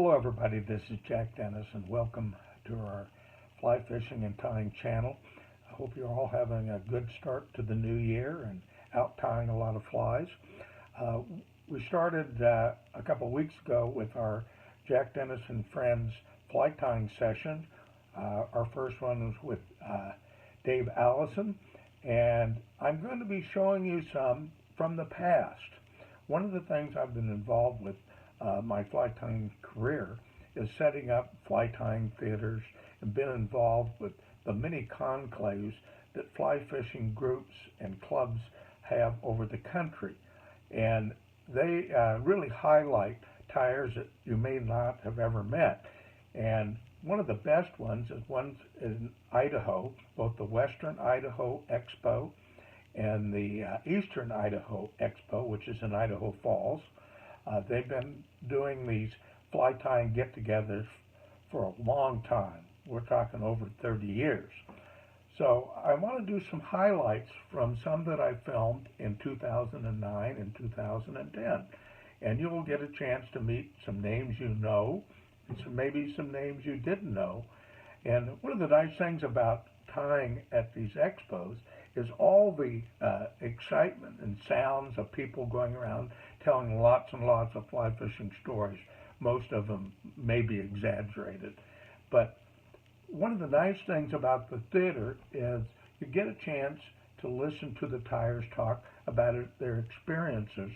Hello everybody, this is Jack Dennis and welcome to our fly fishing and tying channel. I hope you're all having a good start to the new year and out tying a lot of flies. We started a couple of weeks ago with our Jack Dennis and Friends fly tying session. Our first one was with Dave Allison, and I'm going to be showing you some from the past. One of the things I've been involved with my fly tying career is setting up fly tying theaters and been involved with the many conclaves that fly fishing groups and clubs have over the country. And they really highlight tyers that you may not have ever met. And one of the best ones is one in Idaho, both the Western Idaho Expo and the Eastern Idaho Expo, which is in Idaho Falls. They've been doing these fly tying get-togethers for a long time. We're talking over 30 years. So I want to do some highlights from some that I filmed in 2009 and 2010. And you'll get a chance to meet some names you know, and maybe some names you didn't know. And one of the nice things about tying at these expos is all the excitement and sounds of people going around telling lots and lots of fly fishing stories. Most of them may be exaggerated. But one of the nice things about the theater is you get a chance to listen to the tyers talk about their experiences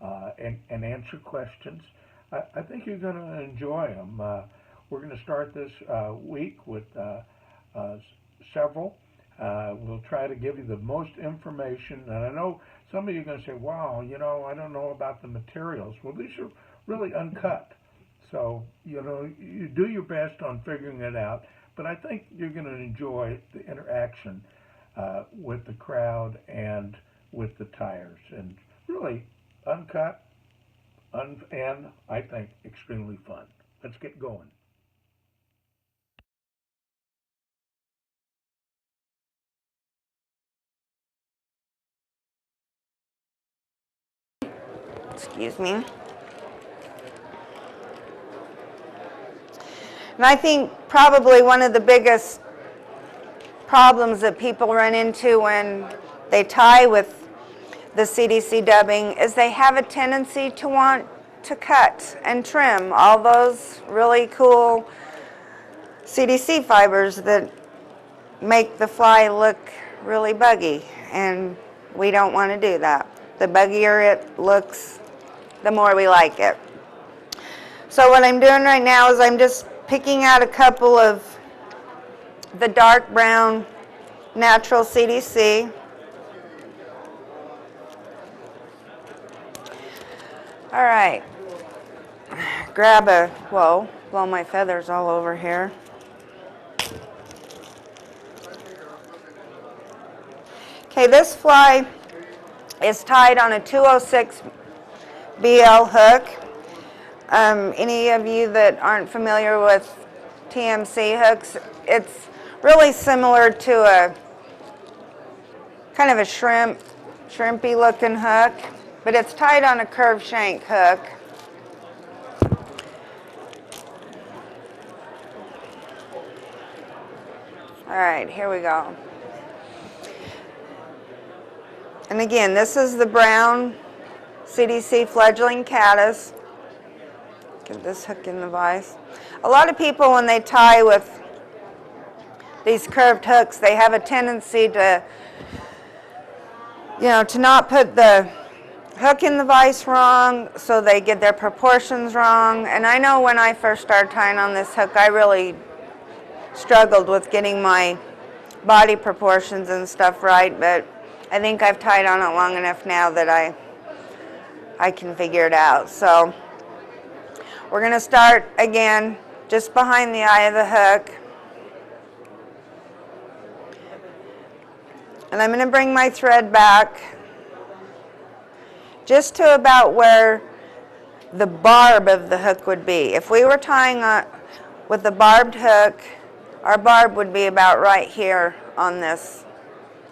and answer questions. I think you're going to enjoy them. We're going to start this week with several. We'll try to give you the most information. And I know some of you are going to say, wow, you know, I don't know about the materials. Well, these are really uncut. So, you know, you do your best on figuring it out. But I think you're going to enjoy the interaction with the crowd and with the tyers. And really uncut and I think extremely fun. Let's get going. Excuse me. And I think probably one of the biggest problems that people run into when they tie with the CDC dubbing is they have a tendency to want to cut and trim all those really cool CDC fibers that make the fly look really buggy, and we don't want to do that. The buggier it looks, the more we like it. So what I'm doing right now is I'm just picking out a couple of the dark brown natural CDC. All right, grab a, whoa, blow my feathers all over here. Okay, this fly is tied on a 206 BL hook. Any of you that aren't familiar with TMC hooks, it's really similar to a kind of a shrimpy looking hook, but it's tied on a curved shank hook. All right, here we go. And again, this is the brown CDC fledgling caddis. Get this hook in the vise. A lot of people, when they tie with these curved hooks, they have a tendency to, you know, to not put the hook in the vise wrong, so they get their proportions wrong. And I know when I first started tying on this hook, I really struggled with getting my body proportions and stuff right, but I think I've tied on it long enough now that I can figure it out. So we're going to start again just behind the eye of the hook. And I'm going to bring my thread back just to about where the barb of the hook would be. If we were tying with a barbed hook, our barb would be about right here on this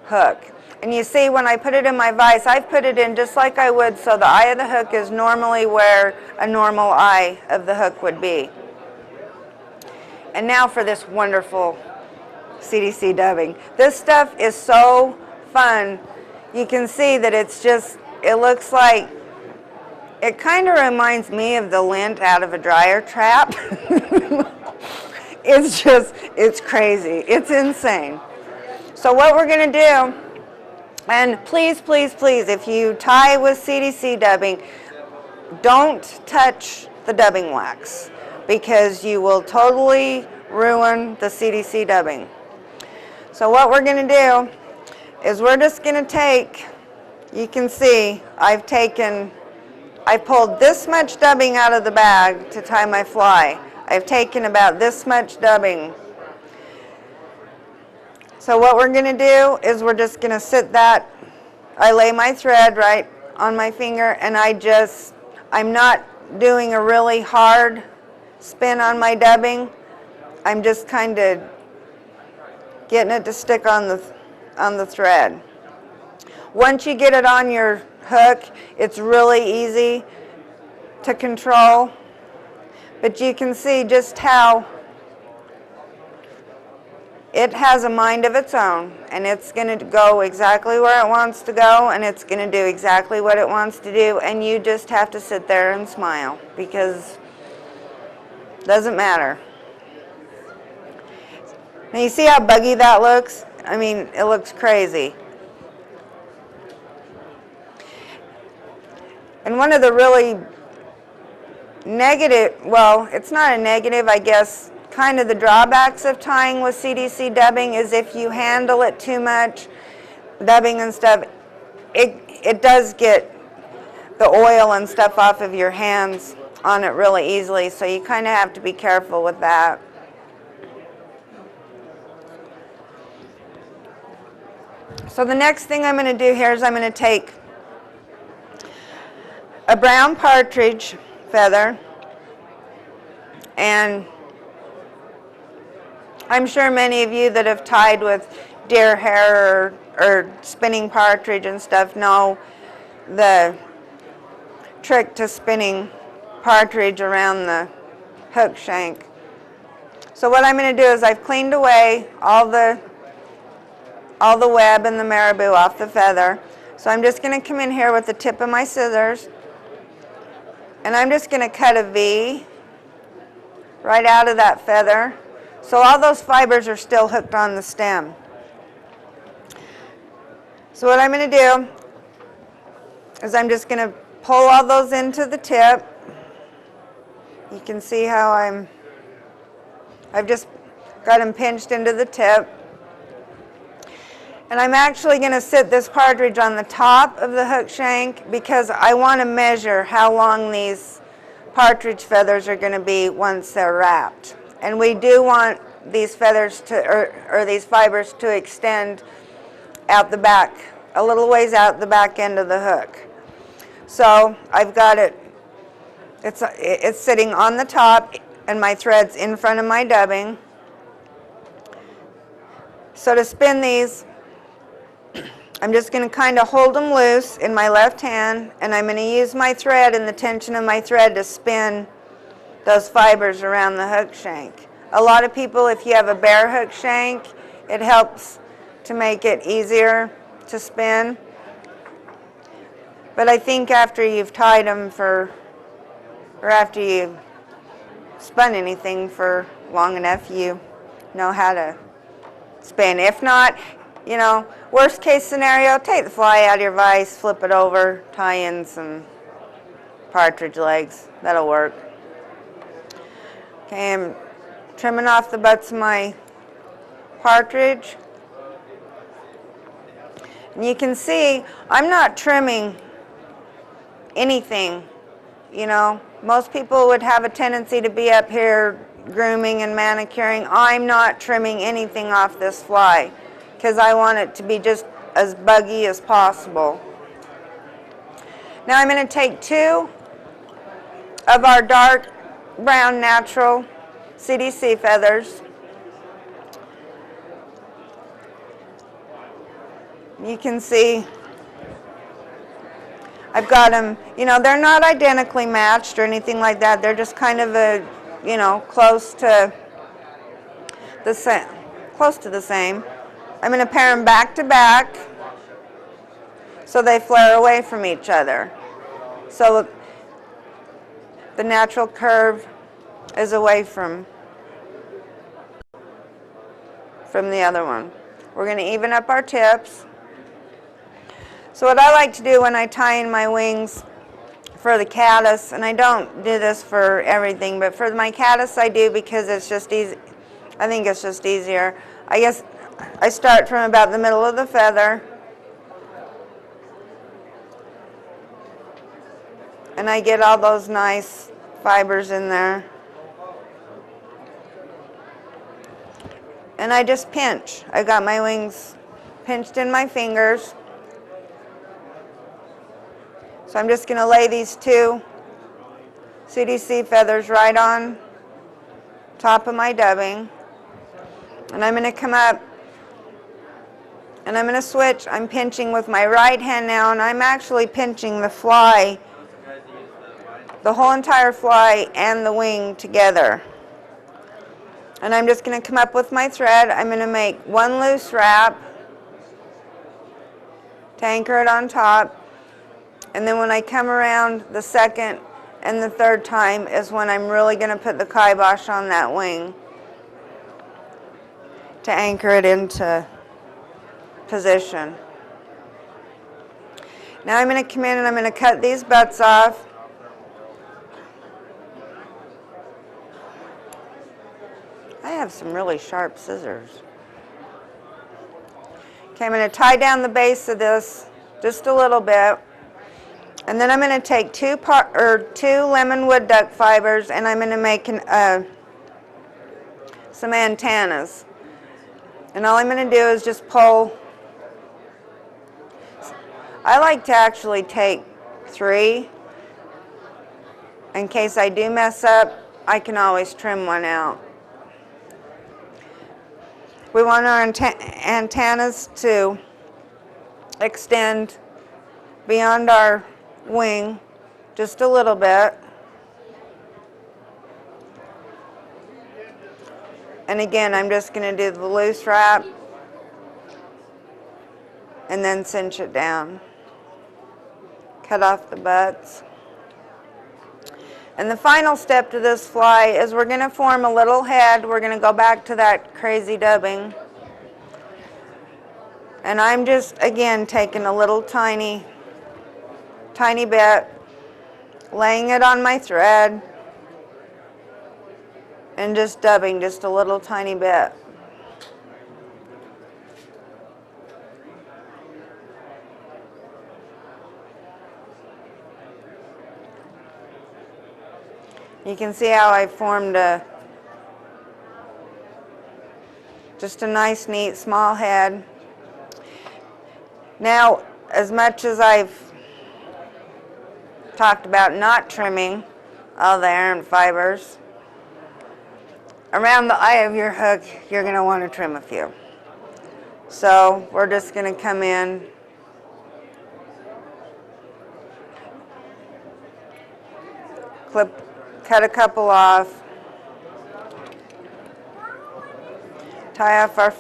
hook. And you see when I put it in my vise, I've put it in just like I would, so the eye of the hook is normally where a normal eye of the hook would be. And now for this wonderful CDC dubbing. This stuff is so fun. You can see that it's just, it looks like, it kind of reminds me of the lint out of a dryer trap. It's crazy. It's insane. So what we're going to do, and please, please, please, if you tie with CDC dubbing, don't touch the dubbing wax because you will totally ruin the CDC dubbing. So what we're going to do is we're just going to take, you can see I pulled this much dubbing out of the bag to tie my fly. I've taken about this much dubbing. So what we're going to do is we're just going to sit that, I lay my thread right on my finger, and I'm not doing a really hard spin on my dubbing. I'm just kind of getting it to stick on the thread. Once you get it on your hook, it's really easy to control, but you can see just how it has a mind of its own, and it's going to go exactly where it wants to go, and it's going to do exactly what it wants to do, and you just have to sit there and smile because it doesn't matter. Now you see how buggy that looks? I mean, it looks crazy. And one of the really negative, well, it's not a negative, I guess, kind of the drawbacks of tying with CDC dubbing is if you handle it too much, dubbing and stuff, it does get the oil and stuff off of your hands on it really easily, so you kind of have to be careful with that. So the next thing I'm going to do here is I'm going to take a brown partridge feather, and I'm sure many of you that have tied with deer hair or spinning partridge and stuff know the trick to spinning partridge around the hook shank. So what I'm going to do is I've cleaned away all the web and the marabou off the feather. So I'm just going to come in here with the tip of my scissors, and I'm just going to cut a V right out of that feather. So all those fibers are still hooked on the stem. So what I'm going to do is I'm just going to pull all those into the tip. You can see how I've just got them pinched into the tip. And I'm actually going to sit this partridge on the top of the hook shank because I want to measure how long these partridge feathers are going to be once they're wrapped. And we do want these feathers to, or these fibers to extend out the back, a little ways out the back end of the hook. So I've got it, it's sitting on the top and my thread's in front of my dubbing. So to spin these, I'm just going to kind of hold them loose in my left hand, and I'm going to use my thread and the tension of my thread to spin those fibers around the hook shank. A lot of people, if you have a bare hook shank, it helps to make it easier to spin. But I think after you've tied them or after you've spun anything for long enough, you know how to spin. If not, you know, worst case scenario, take the fly out of your vise, flip it over, tie in some partridge legs. That'll work. Okay, I'm trimming off the butts of my partridge. And you can see I'm not trimming anything. You know, most people would have a tendency to be up here grooming and manicuring. I'm not trimming anything off this fly because I want it to be just as buggy as possible. Now I'm going to take 2 of our dark brown natural CDC feathers. You can see I've got them, you know, they're not identically matched or anything like that. They're just kind of a, you know, close to the same. I'm going to pair them back to back so they flare away from each other. So the natural curve is away from the other one. We're going to even up our tips. So what I like to do when I tie in my wings for the caddis, and I don't do this for everything, but for my caddis I do because it's just easy. I think it's just easier. I guess I start from about the middle of the feather, and I get all those nice fibers in there. And I just pinch. I got my wings pinched in my fingers. So I'm just going to lay these two CDC feathers right on top of my dubbing. And I'm going to come up and I'm going to switch. I'm pinching with my right hand now, and I'm actually pinching the fly, the whole entire fly and the wing together. And I'm just going to come up with my thread. I'm going to make one loose wrap to anchor it on top. And then when I come around the second and the third time is when I'm really going to put the kibosh on that wing to anchor it into position. Now I'm going to come in and I'm going to cut these butts off. I have some really sharp scissors. Okay, I'm going to tie down the base of this just a little bit. And then I'm going to take two lemon wood duck fibers, and I'm going to make some antennas. And all I'm going to do is just pull. I like to actually take 3. In case I do mess up, I can always trim one out. We want our antennas to extend beyond our wing just a little bit. And again, I'm just going to do the loose wrap and then cinch it down. Cut off the butts. And the final step to this fly is we're going to form a little head. We're going to go back to that crazy dubbing. And I'm just, again, taking a little tiny bit, laying it on my thread, and just dubbing just a little tiny bit. You can see how I formed just a nice, neat, small head. Now, as much as I've talked about not trimming all the errant fibers, around the eye of your hook, you're going to want to trim a few. So we're just going to come in cut a couple off, tie off our,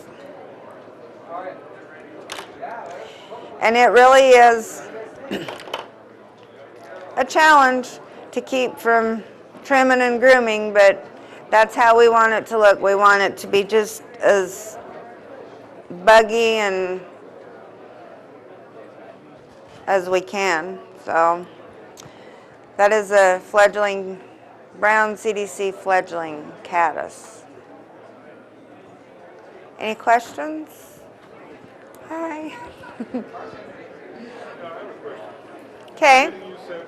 and it really is a challenge to keep from trimming and grooming, but that's how we want it to look. We want it to be just as buggy and as we can. So that is a fledgling, brown CDC fledgling caddis. Any questions? Hi. Okay. You said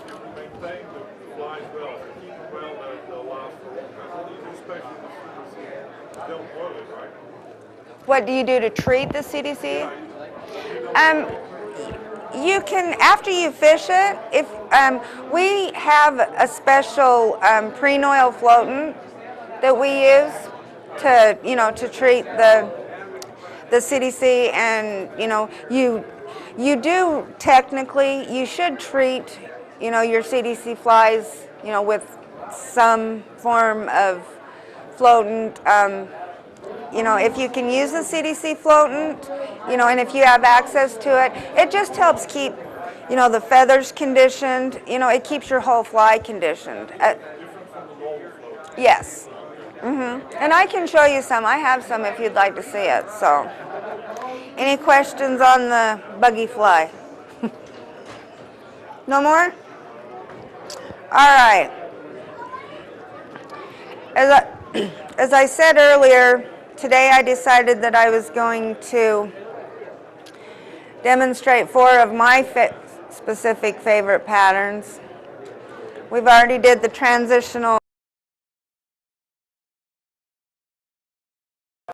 you maintain the flies well, keep them well, they'll last for a long time. So these are special don't boil it, right? What do you do to treat the CDC? You can, after you fish it, if we have a special pre-noil floatant that we use to, to treat the CDC, and you do technically, you should treat, your CDC flies, with some form of floatant. If you can use the CDC floatant, and if you have access to it, it just helps keep, the feathers conditioned. It keeps your whole fly conditioned. Yes. And I can show you some. I have some if you'd like to see it. So, any questions on the buggy fly? No more? All right. As I said earlier, today I decided that I was going to demonstrate 4 of my specific favorite patterns. We've already did the transitional